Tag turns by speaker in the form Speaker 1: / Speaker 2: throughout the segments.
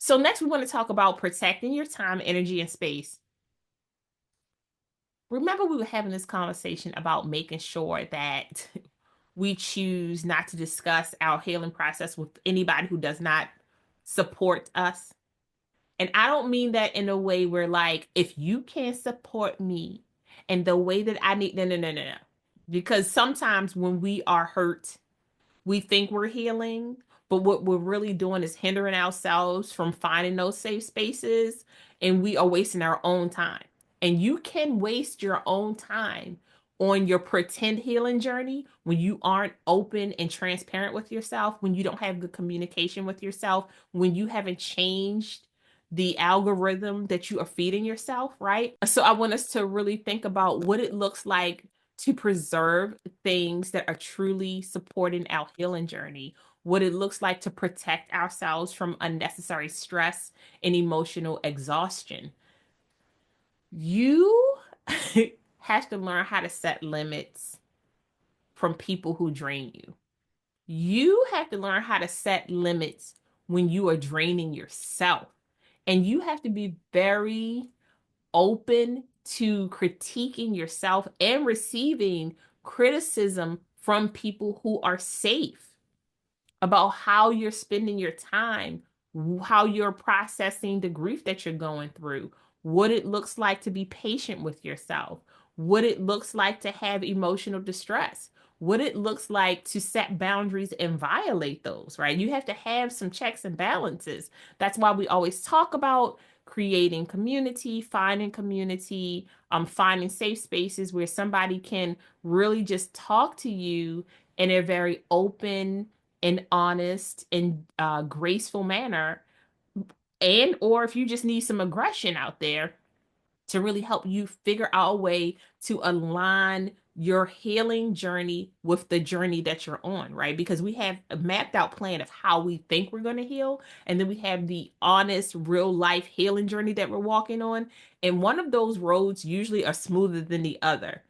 Speaker 1: So next we want to talk about protecting your time, energy, and space. Remember we were having this conversation about making sure that we choose not to discuss our healing process with anybody who does not support us. And I don't mean that in a way where like, if you can't support me and the way that I need, no, no, no, no, no. Because sometimes when we are hurt, we think we're healing, but what we're really doing is hindering ourselves from finding those safe spaces, and we are wasting our own time. And you can waste your own time on your pretend healing journey when you aren't open and transparent with yourself, when you don't have good communication with yourself, when you haven't changed the algorithm that you are feeding yourself, right? So I want us to really think about what it looks like to preserve things that are truly supporting our healing journey, what it looks like to protect ourselves from unnecessary stress and emotional exhaustion. You have to learn how to set limits from people who drain you. You have to learn how to set limits when you are draining yourself. And you have to be very open to critiquing yourself and receiving criticism from people who are safe about how you're spending your time, how you're processing the grief that you're going through, what it looks like to be patient with yourself, what it looks like to have emotional distress, what it looks like to set boundaries and violate those, right? You have to have some checks and balances. That's why we always talk about creating community, finding safe spaces where somebody can really just talk to you in a very open and honest and graceful manner, and or if you just need some aggression out there to really help you figure out a way to align your healing journey with the journey that you're on, right? Because we have a mapped out plan of how we think we're going to heal, and then we have the honest, real life healing journey that we're walking on. And one of those roads usually are smoother than the other.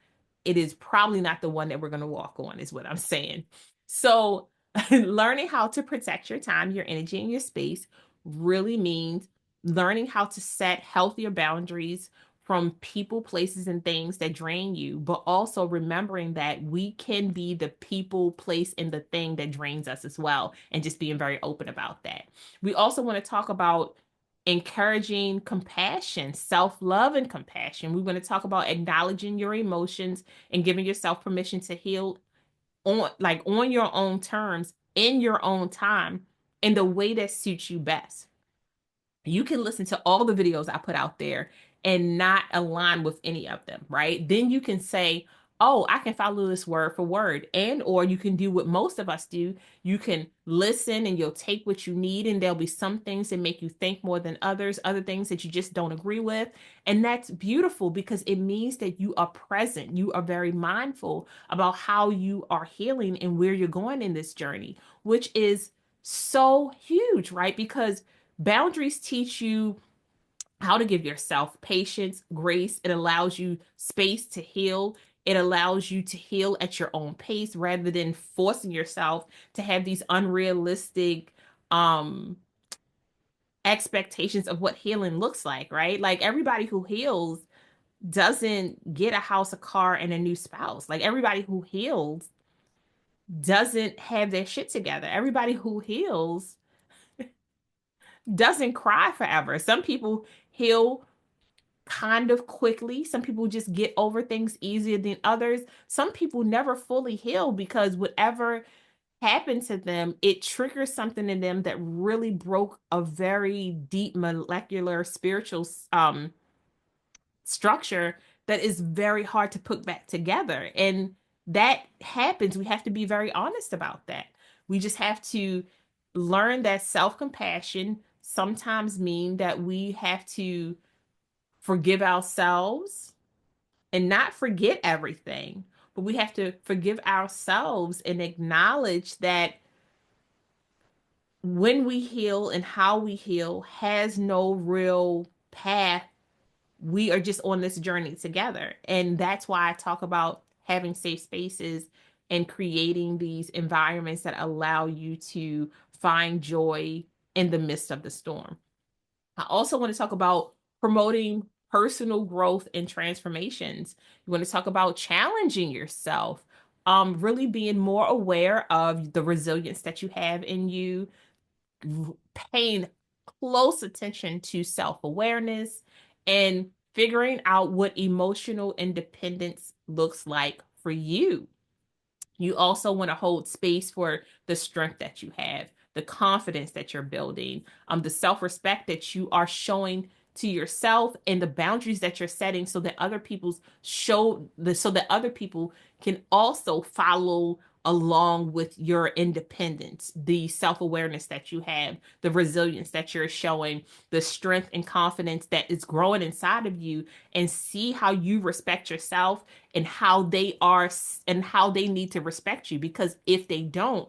Speaker 1: It is probably not the one that we're going to walk on, is what I'm saying. So, learning how to protect your time, your energy, and your space really means learning how to set healthier boundaries from people, places, and things that drain you, but also remembering that we can be the people, place, and the thing that drains us as well, and just being very open about that. We also want to talk about encouraging compassion, self-love, and compassion. We're going to talk about acknowledging your emotions and giving yourself permission to heal on your own terms, in your own time, in the way that suits you best. You can listen to all the videos I put out there and not align with any of them, right? Then you can say, oh, I can follow this word for word. And or you can do what most of us do. You can listen and you'll take what you need, and there'll be some things that make you think more than others, other things that you just don't agree with. And that's beautiful because it means that you are present. You are very mindful about how you are healing and where you're going in this journey, which is so huge, right? Because boundaries teach you how to give yourself patience, grace. It allows you space to heal. It allows you to heal at your own pace rather than forcing yourself to have these unrealistic um expectations of what healing looks like, right? Like everybody who heals doesn't get a house, a car, and a new spouse. Like everybody who heals doesn't have their shit together. Everybody who heals doesn't cry forever. Some people heal kind of quickly. Some people just get over things easier than others. Some people never fully heal because whatever happened to them, it triggers something in them that really broke a very deep molecular spiritual structure that is very hard to put back together. And that happens. We have to be very honest about that. We just have to learn that self-compassion sometimes mean that we have to forgive ourselves and not forget everything, but we have to forgive ourselves and acknowledge that when we heal and how we heal has no real path. We are just on this journey together. And that's why I talk about having safe spaces and creating these environments that allow you to find joy in the midst of the storm. I also want to talk about promoting personal growth and transformations. You want to talk about challenging yourself, really being more aware of the resilience that you have in you, paying close attention to self-awareness, and figuring out what emotional independence looks like for you. You also want to hold space for the strength that you have, the confidence that you're building, the self-respect that you are showing to yourself, and the boundaries that you're setting so that other people can also follow along with your independence, the self-awareness that you have, the resilience that you're showing, the strength and confidence that is growing inside of you, and see how you respect yourself and how they need to respect you, because if they don't,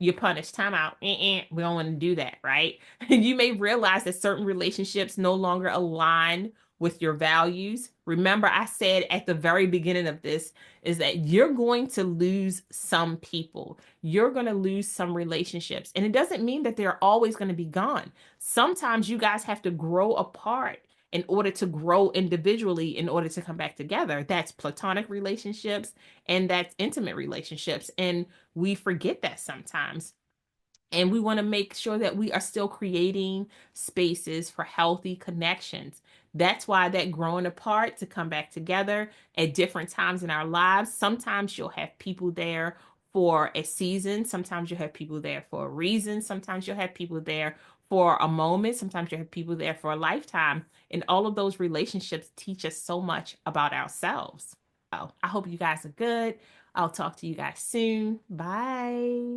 Speaker 1: you're punished. Time out. We don't want to do that, right? You may realize that certain relationships no longer align with your values. Remember, I said at the very beginning of this is that you're going to lose some people. You're going to lose some relationships. And it doesn't mean that they're always going to be gone. Sometimes you guys have to grow apart in order to grow individually in order to come back together. That's platonic relationships and that's intimate relationships. And we forget that sometimes. And we want to make sure that we are still creating spaces for healthy connections. That's why that growing apart to come back together at different times in our lives. Sometimes you'll have people there for a season. Sometimes you'll have people there for a reason. Sometimes you'll have people there for a moment. Sometimes you'll have people there for a lifetime. And all of those relationships teach us so much about ourselves. So I hope you guys are good. I'll talk to you guys soon. Bye.